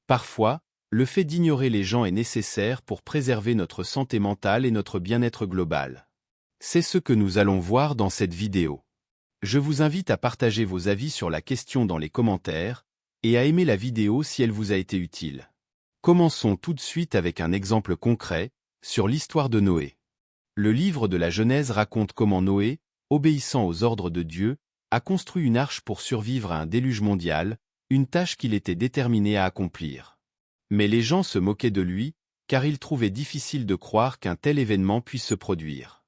Parfois, le fait d'ignorer les gens est nécessaire pour préserver notre santé mentale et notre bien-être global. C'est ce que nous allons voir dans cette vidéo. Je vous invite à partager vos avis sur la question dans les commentaires et à aimer la vidéo si elle vous a été utile. Commençons tout de suite avec un exemple concret sur l'histoire de Noé. Le livre de la Genèse raconte comment Noé, obéissant aux ordres de Dieu, a construit une arche pour survivre à un déluge mondial, une tâche qu'il était déterminé à accomplir. Mais les gens se moquaient de lui, car ils trouvaient difficile de croire qu'un tel événement puisse se produire.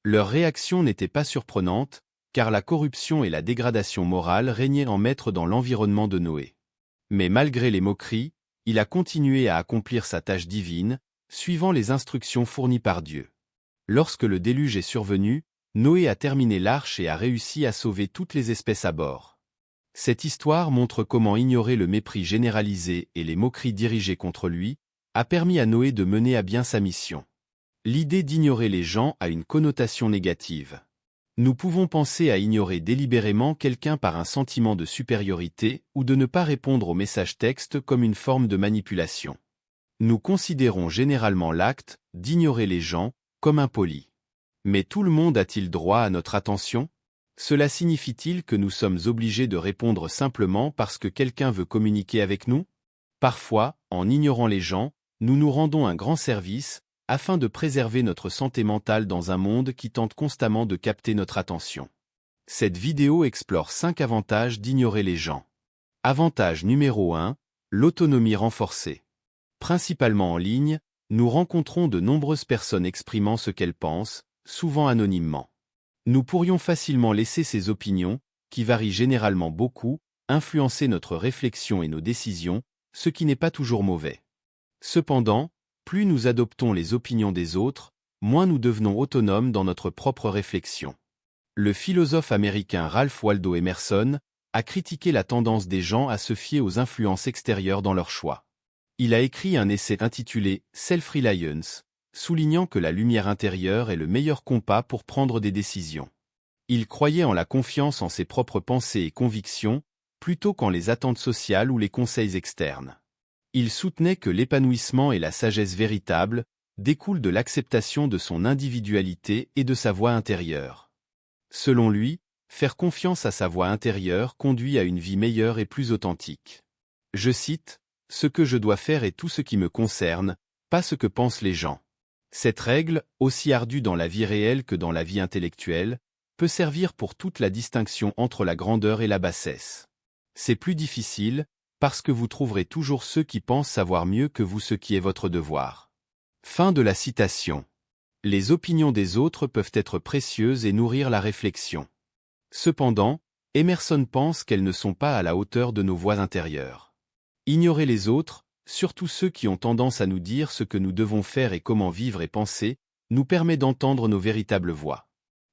Leur réaction n'était pas surprenante, car la corruption et la dégradation morale régnaient en maître dans l'environnement de Noé. Mais malgré les moqueries, il a continué à accomplir sa tâche divine, suivant les instructions fournies par Dieu. Lorsque le déluge est survenu, Noé a terminé l'arche et a réussi à sauver toutes les espèces à bord. Cette histoire montre comment ignorer le mépris généralisé et les moqueries dirigées contre lui a permis à Noé de mener à bien sa mission. L'idée d'ignorer les gens a une connotation négative. Nous pouvons penser à ignorer délibérément quelqu'un par un sentiment de supériorité ou de ne pas répondre aux messages textes comme une forme de manipulation. Nous considérons généralement l'acte d'ignorer les gens comme impoli. Mais tout le monde a-t-il droit à notre attention? Cela signifie-t-il que nous sommes obligés de répondre simplement parce que quelqu'un veut communiquer avec nous? Parfois, en ignorant les gens, nous nous rendons un grand service, afin de préserver notre santé mentale dans un monde qui tente constamment de capter notre attention. Cette vidéo explore 5 avantages d'ignorer les gens. Avantage numéro 1, l'autonomie renforcée. Principalement en ligne, nous rencontrons de nombreuses personnes exprimant ce qu'elles pensent, souvent anonymement. Nous pourrions facilement laisser ces opinions, qui varient généralement beaucoup, influencer notre réflexion et nos décisions, ce qui n'est pas toujours mauvais. Cependant, plus nous adoptons les opinions des autres, moins nous devenons autonomes dans notre propre réflexion. Le philosophe américain Ralph Waldo Emerson a critiqué la tendance des gens à se fier aux influences extérieures dans leurs choix. Il a écrit un essai intitulé « Self-Reliance », soulignant que la lumière intérieure est le meilleur compas pour prendre des décisions. Il croyait en la confiance en ses propres pensées et convictions, plutôt qu'en les attentes sociales ou les conseils externes. Il soutenait que l'épanouissement et la sagesse véritable découlent de l'acceptation de son individualité et de sa voix intérieure. Selon lui, faire confiance à sa voix intérieure conduit à une vie meilleure et plus authentique. Je cite, « Ce que je dois faire est tout ce qui me concerne, pas ce que pensent les gens. » Cette règle, aussi ardue dans la vie réelle que dans la vie intellectuelle, peut servir pour toute la distinction entre la grandeur et la bassesse. C'est plus difficile, parce que vous trouverez toujours ceux qui pensent savoir mieux que vous ce qui est votre devoir. Fin de la citation. Les opinions des autres peuvent être précieuses et nourrir la réflexion. Cependant, Emerson pense qu'elles ne sont pas à la hauteur de nos voix intérieures. Ignorer les autres, surtout ceux qui ont tendance à nous dire ce que nous devons faire et comment vivre et penser, nous permet d'entendre nos véritables voix.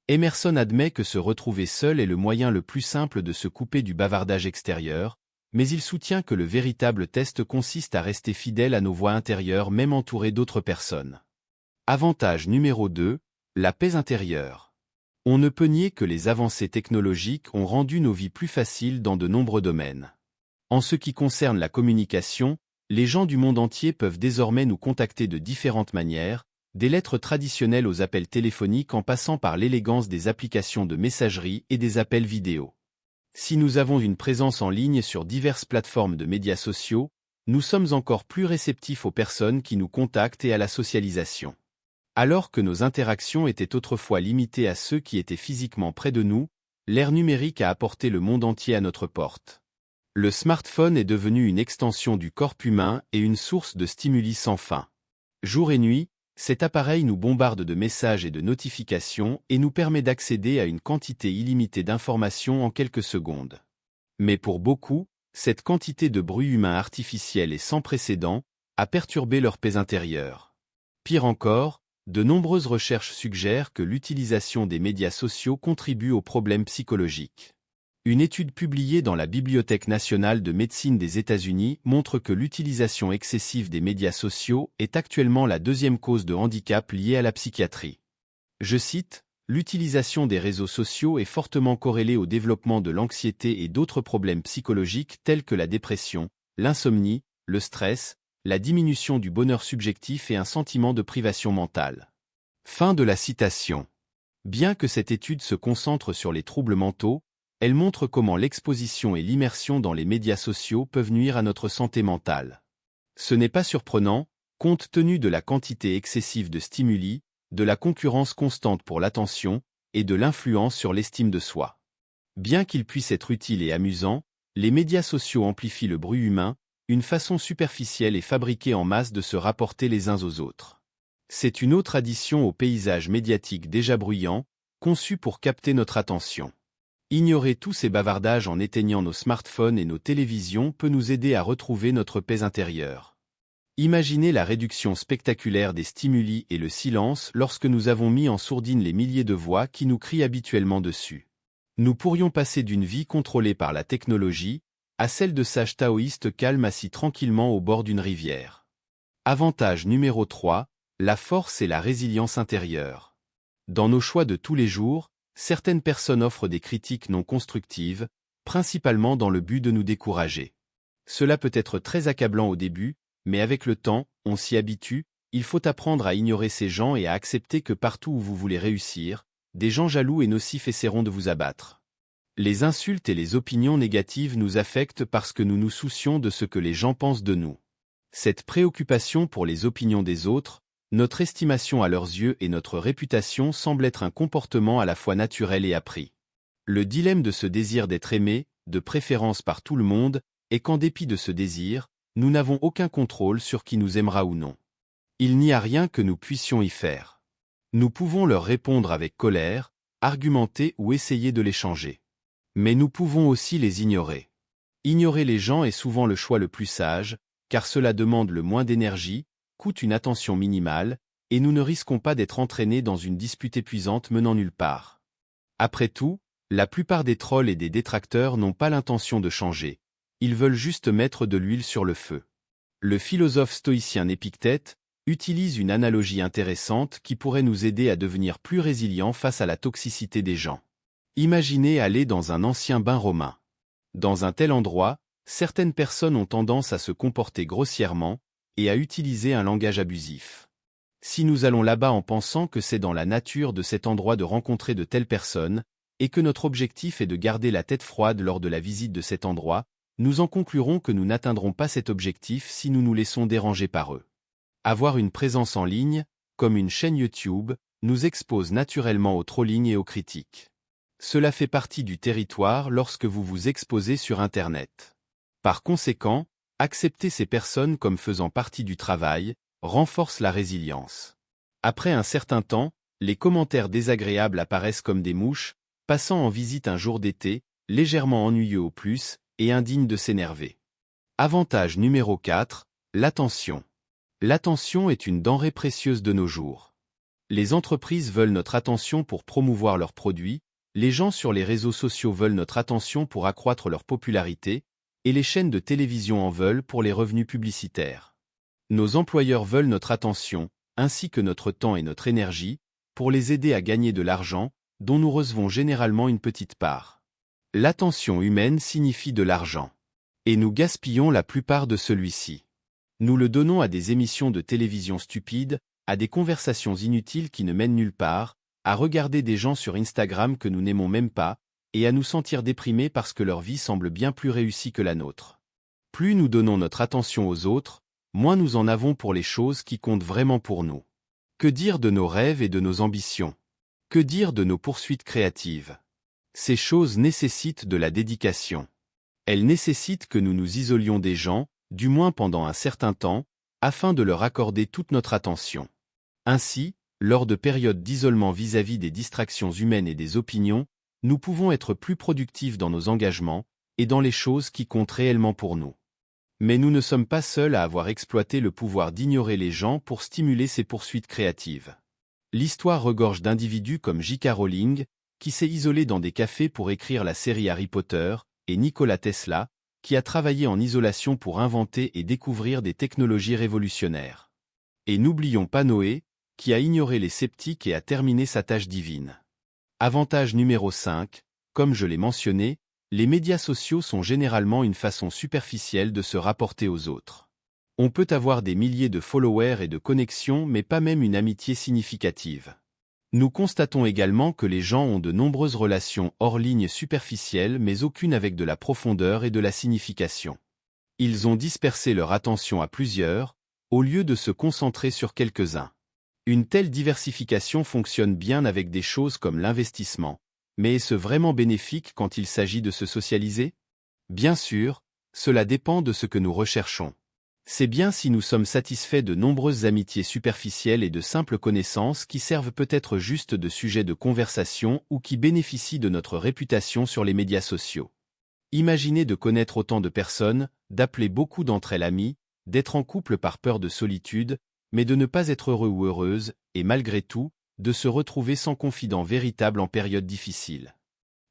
Emerson admet que se retrouver seul est le moyen le plus simple de se couper du bavardage extérieur, mais il soutient que le véritable test consiste à rester fidèle à nos voix intérieures même entourés d'autres personnes. Avantage numéro 2, la paix intérieure. On ne peut nier que les avancées technologiques ont rendu nos vies plus faciles dans de nombreux domaines. En ce qui concerne la communication, les gens du monde entier peuvent désormais nous contacter de différentes manières, des lettres traditionnelles aux appels téléphoniques en passant par l'élégance des applications de messagerie et des appels vidéo. Si nous avons une présence en ligne sur diverses plateformes de médias sociaux, nous sommes encore plus réceptifs aux personnes qui nous contactent et à la socialisation. Alors que nos interactions étaient autrefois limitées à ceux qui étaient physiquement près de nous, l'ère numérique a apporté le monde entier à notre porte. Le smartphone est devenu une extension du corps humain et une source de stimuli sans fin. Jour et nuit, cet appareil nous bombarde de messages et de notifications et nous permet d'accéder à une quantité illimitée d'informations en quelques secondes. Mais pour beaucoup, cette quantité de bruit humain artificiel et sans précédent a perturbé leur paix intérieure. Pire encore, de nombreuses recherches suggèrent que l'utilisation des médias sociaux contribue aux problèmes psychologiques. Une étude publiée dans la Bibliothèque nationale de médecine des États-Unis montre que l'utilisation excessive des médias sociaux est actuellement la deuxième cause de handicap liée à la psychiatrie. Je cite, « L'utilisation des réseaux sociaux est fortement corrélée au développement de l'anxiété et d'autres problèmes psychologiques tels que la dépression, l'insomnie, le stress, la diminution du bonheur subjectif et un sentiment de privation mentale. Fin de la citation. Bien que cette étude se concentre sur les troubles mentaux, elle montre comment l'exposition et l'immersion dans les médias sociaux peuvent nuire à notre santé mentale. Ce n'est pas surprenant, compte tenu de la quantité excessive de stimuli, de la concurrence constante pour l'attention et de l'influence sur l'estime de soi. Bien qu'ils puissent être utiles et amusants, les médias sociaux amplifient le bruit humain, une façon superficielle et fabriquée en masse de se rapporter les uns aux autres. C'est une autre addition au paysage médiatique déjà bruyant, conçu pour capter notre attention. Ignorer tous ces bavardages en éteignant nos smartphones et nos télévisions peut nous aider à retrouver notre paix intérieure. Imaginez la réduction spectaculaire des stimuli et le silence lorsque nous avons mis en sourdine les milliers de voix qui nous crient habituellement dessus. Nous pourrions passer d'une vie contrôlée par la technologie à celle de sages taoïstes calmes assis tranquillement au bord d'une rivière. Avantage numéro 3, la force et la résilience intérieure. Dans nos choix de tous les jours, certaines personnes offrent des critiques non constructives, principalement dans le but de nous décourager. Cela peut être très accablant au début, mais avec le temps, on s'y habitue. Il faut apprendre à ignorer ces gens et à accepter que partout où vous voulez réussir, des gens jaloux et nocifs essaieront de vous abattre. Les insultes et les opinions négatives nous affectent parce que nous nous soucions de ce que les gens pensent de nous. Cette préoccupation pour les opinions des autres, notre estimation à leurs yeux et notre réputation semblent être un comportement à la fois naturel et appris. Le dilemme de ce désir d'être aimé, de préférence par tout le monde, est qu'en dépit de ce désir, nous n'avons aucun contrôle sur qui nous aimera ou non. Il n'y a rien que nous puissions y faire. Nous pouvons leur répondre avec colère, argumenter ou essayer de les changer. Mais nous pouvons aussi les ignorer. Ignorer les gens est souvent le choix le plus sage, car cela demande le moins d'énergie, coûte une attention minimale, et nous ne risquons pas d'être entraînés dans une dispute épuisante menant nulle part. Après tout, la plupart des trolls et des détracteurs n'ont pas l'intention de changer. Ils veulent juste mettre de l'huile sur le feu. Le philosophe stoïcien Épictète utilise une analogie intéressante qui pourrait nous aider à devenir plus résilients face à la toxicité des gens. Imaginez aller dans un ancien bain romain. Dans un tel endroit, certaines personnes ont tendance à se comporter grossièrement et à utiliser un langage abusif. Si nous allons là-bas en pensant que c'est dans la nature de cet endroit de rencontrer de telles personnes, et que notre objectif est de garder la tête froide lors de la visite de cet endroit, nous en conclurons que nous n'atteindrons pas cet objectif si nous nous laissons déranger par eux. Avoir une présence en ligne, comme une chaîne YouTube, nous expose naturellement au trolling et aux critiques. Cela fait partie du territoire lorsque vous vous exposez sur Internet. Par conséquent, accepter ces personnes comme faisant partie du travail renforce la résilience. Après un certain temps, les commentaires désagréables apparaissent comme des mouches, passant en visite un jour d'été, légèrement ennuyeux au plus, et indigne de s'énerver. Avantage numéro 4, l'attention. L'attention est une denrée précieuse de nos jours. Les entreprises veulent notre attention pour promouvoir leurs produits, les gens sur les réseaux sociaux veulent notre attention pour accroître leur popularité, et les chaînes de télévision en veulent pour les revenus publicitaires. Nos employeurs veulent notre attention, ainsi que notre temps et notre énergie, pour les aider à gagner de l'argent, dont nous recevons généralement une petite part. L'attention humaine signifie de l'argent. Et nous gaspillons la plupart de celui-ci. Nous le donnons à des émissions de télévision stupides, à des conversations inutiles qui ne mènent nulle part, à regarder des gens sur Instagram que nous n'aimons même pas, et à nous sentir déprimés parce que leur vie semble bien plus réussie que la nôtre. Plus nous donnons notre attention aux autres, moins nous en avons pour les choses qui comptent vraiment pour nous. Que dire de nos rêves et de nos ambitions? Que dire de nos poursuites créatives? Ces choses nécessitent de la dédication. Elles nécessitent que nous nous isolions des gens, du moins pendant un certain temps, afin de leur accorder toute notre attention. Ainsi, lors de périodes d'isolement vis-à-vis des distractions humaines et des opinions, nous pouvons être plus productifs dans nos engagements et dans les choses qui comptent réellement pour nous. Mais nous ne sommes pas seuls à avoir exploité le pouvoir d'ignorer les gens pour stimuler ces poursuites créatives. L'histoire regorge d'individus comme J.K. Rowling, qui s'est isolé dans des cafés pour écrire la série Harry Potter, et Nikola Tesla, qui a travaillé en isolation pour inventer et découvrir des technologies révolutionnaires. Et n'oublions pas Noé, qui a ignoré les sceptiques et a terminé sa tâche divine. Avantage numéro 5, comme je l'ai mentionné, les médias sociaux sont généralement une façon superficielle de se rapporter aux autres. On peut avoir des milliers de followers et de connexions mais pas même une amitié significative. Nous constatons également que les gens ont de nombreuses relations hors ligne superficielles mais aucune avec de la profondeur et de la signification. Ils ont dispersé leur attention à plusieurs, au lieu de se concentrer sur quelques-uns. Une telle diversification fonctionne bien avec des choses comme l'investissement, mais est-ce vraiment bénéfique quand il s'agit de se socialiser? Bien sûr, cela dépend de ce que nous recherchons. C'est bien si nous sommes satisfaits de nombreuses amitiés superficielles et de simples connaissances qui servent peut-être juste de sujet de conversation ou qui bénéficient de notre réputation sur les médias sociaux. Imaginez de connaître autant de personnes, d'appeler beaucoup d'entre elles amies, d'être en couple par peur de solitude, mais de ne pas être heureux ou heureuse, et malgré tout, de se retrouver sans confident véritable en période difficile.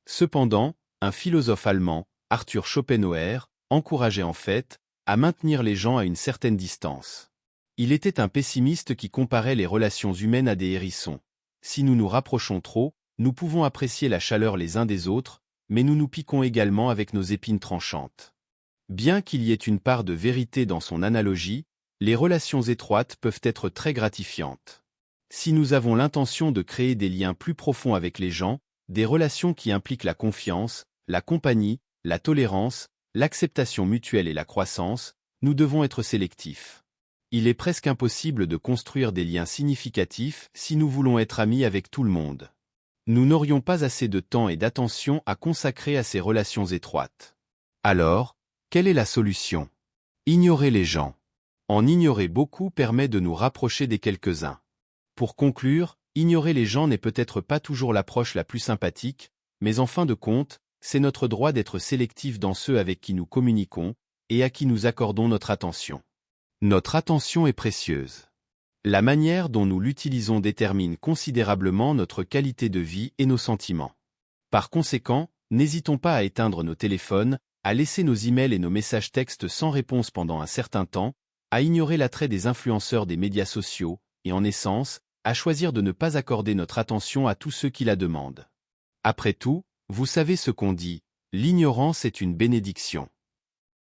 Cependant, un philosophe allemand, Arthur Schopenhauer, encourageait en fait à maintenir les gens à une certaine distance. Il était un pessimiste qui comparait les relations humaines à des hérissons. Si nous nous rapprochons trop, nous pouvons apprécier la chaleur les uns des autres, mais nous nous piquons également avec nos épines tranchantes. Bien qu'il y ait une part de vérité dans son analogie, les relations étroites peuvent être très gratifiantes. Si nous avons l'intention de créer des liens plus profonds avec les gens, des relations qui impliquent la confiance, la compagnie, la tolérance, l'acceptation mutuelle et la croissance, nous devons être sélectifs. Il est presque impossible de construire des liens significatifs si nous voulons être amis avec tout le monde. Nous n'aurions pas assez de temps et d'attention à consacrer à ces relations étroites. Alors, quelle est la solution? Ignorer les gens. En ignorer beaucoup permet de nous rapprocher des quelques-uns. Pour conclure, ignorer les gens n'est peut-être pas toujours l'approche la plus sympathique, mais en fin de compte, c'est notre droit d'être sélectif dans ceux avec qui nous communiquons et à qui nous accordons notre attention. Notre attention est précieuse. La manière dont nous l'utilisons détermine considérablement notre qualité de vie et nos sentiments. Par conséquent, n'hésitons pas à éteindre nos téléphones, à laisser nos emails et nos messages textes sans réponse pendant un certain temps, à ignorer l'attrait des influenceurs des médias sociaux, et en essence, à choisir de ne pas accorder notre attention à tous ceux qui la demandent. Après tout, vous savez ce qu'on dit, l'ignorance est une bénédiction.